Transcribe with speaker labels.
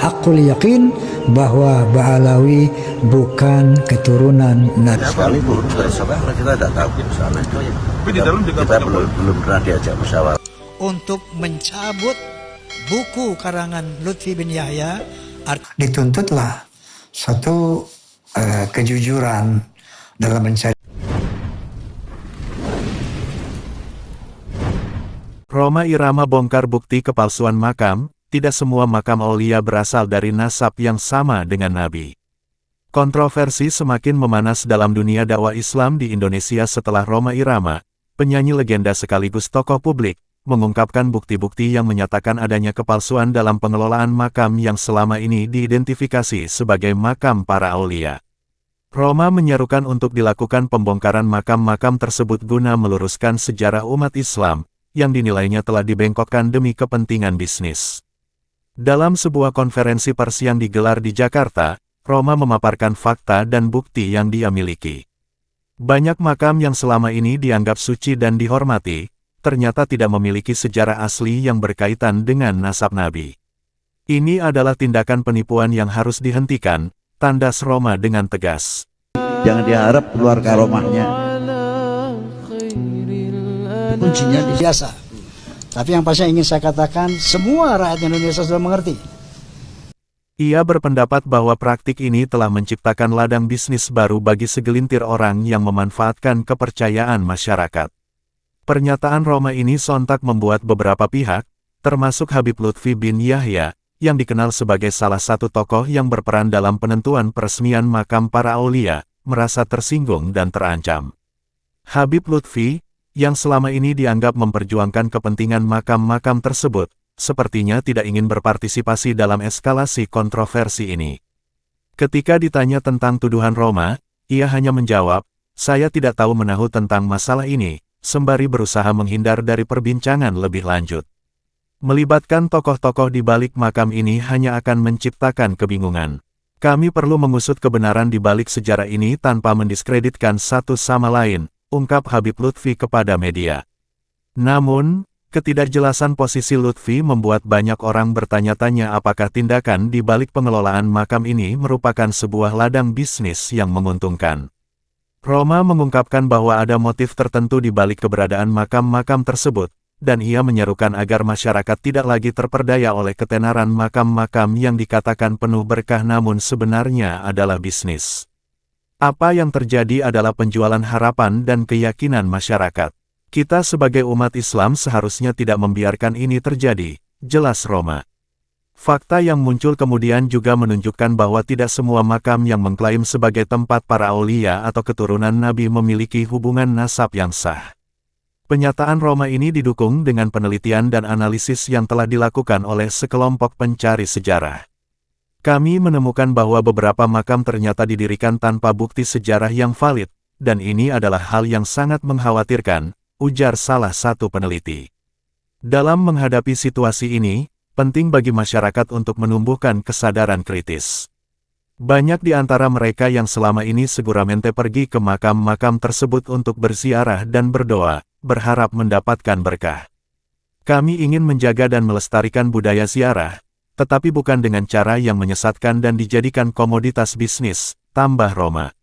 Speaker 1: Hakul yakin bahwa Ba'alawi bukan keturunan Nabi.
Speaker 2: Sekalipun saudara kita tidak tahu soal itu ya.
Speaker 3: Tapi di dalam juga
Speaker 2: kita belum pernah diajak musyawarah.
Speaker 4: Untuk mencabut buku karangan Lutfi bin Yahya,
Speaker 1: Dituntutlah satu kejujuran dalam mencari.
Speaker 5: Rhoma Irama bongkar bukti kepalsuan makam. Tidak semua makam aulia berasal dari nasab yang sama dengan Nabi. Kontroversi semakin memanas dalam dunia dakwah Islam di Indonesia setelah Rhoma Irama, penyanyi legenda sekaligus tokoh publik, mengungkapkan bukti-bukti yang menyatakan adanya kepalsuan dalam pengelolaan makam yang selama ini diidentifikasi sebagai makam para aulia. Rhoma menyerukan untuk dilakukan pembongkaran makam-makam tersebut guna meluruskan sejarah umat Islam, yang dinilainya telah dibengkokkan demi kepentingan bisnis. Dalam sebuah konferensi pers yang digelar di Jakarta, Rhoma memaparkan fakta dan bukti yang dia miliki. Banyak makam yang selama ini dianggap suci dan dihormati, ternyata tidak memiliki sejarah asli yang berkaitan dengan nasab Nabi. Ini adalah tindakan penipuan yang harus dihentikan, tandas Rhoma dengan tegas.
Speaker 2: Jangan diharap keluar karomahnya.
Speaker 4: kuncinya biasa. Tapi yang pasti ingin saya katakan, semua rakyat Indonesia sudah mengerti.
Speaker 5: Ia berpendapat bahwa praktik ini telah menciptakan ladang bisnis baru bagi segelintir orang yang memanfaatkan kepercayaan masyarakat. Pernyataan Rhoma ini sontak membuat beberapa pihak, termasuk Habib Lutfi bin Yahya, yang dikenal sebagai salah satu tokoh yang berperan dalam penentuan peresmian makam para aulia, merasa tersinggung dan terancam. Habib Lutfi, yang selama ini dianggap memperjuangkan kepentingan makam-makam tersebut, sepertinya tidak ingin berpartisipasi dalam eskalasi kontroversi ini. Ketika ditanya tentang tuduhan Rhoma, ia hanya menjawab, "Saya tidak tahu menahu tentang masalah ini," sembari berusaha menghindar dari perbincangan lebih lanjut. Melibatkan tokoh-tokoh di balik makam ini hanya akan menciptakan kebingungan. Kami perlu mengusut kebenaran di balik sejarah ini tanpa mendiskreditkan satu sama lain, ungkap Habib Lutfi kepada media. Namun, ketidakjelasan posisi Lutfi membuat banyak orang bertanya-tanya apakah tindakan di balik pengelolaan makam ini merupakan sebuah ladang bisnis yang menguntungkan. Rhoma mengungkapkan bahwa ada motif tertentu di balik keberadaan makam-makam tersebut, dan ia menyerukan agar masyarakat tidak lagi terperdaya oleh ketenaran makam-makam yang dikatakan penuh berkah namun sebenarnya adalah bisnis. Apa yang terjadi adalah penjualan harapan dan keyakinan masyarakat. Kita sebagai umat Islam seharusnya tidak membiarkan ini terjadi, jelas Rhoma. Fakta yang muncul kemudian juga menunjukkan bahwa tidak semua makam yang mengklaim sebagai tempat para aulia atau keturunan Nabi memiliki hubungan nasab yang sah. Pernyataan Rhoma ini didukung dengan penelitian dan analisis yang telah dilakukan oleh sekelompok pencari sejarah. Kami menemukan bahwa beberapa makam ternyata didirikan tanpa bukti sejarah yang valid, dan ini adalah hal yang sangat mengkhawatirkan, ujar salah satu peneliti. Dalam menghadapi situasi ini, penting bagi masyarakat untuk menumbuhkan kesadaran kritis. Banyak di antara mereka yang selama ini seguramente pergi ke makam-makam tersebut untuk berziarah dan berdoa, berharap mendapatkan berkah. Kami ingin menjaga dan melestarikan budaya ziarah, tetapi bukan dengan cara yang menyesatkan dan dijadikan komoditas bisnis, tambah Rhoma.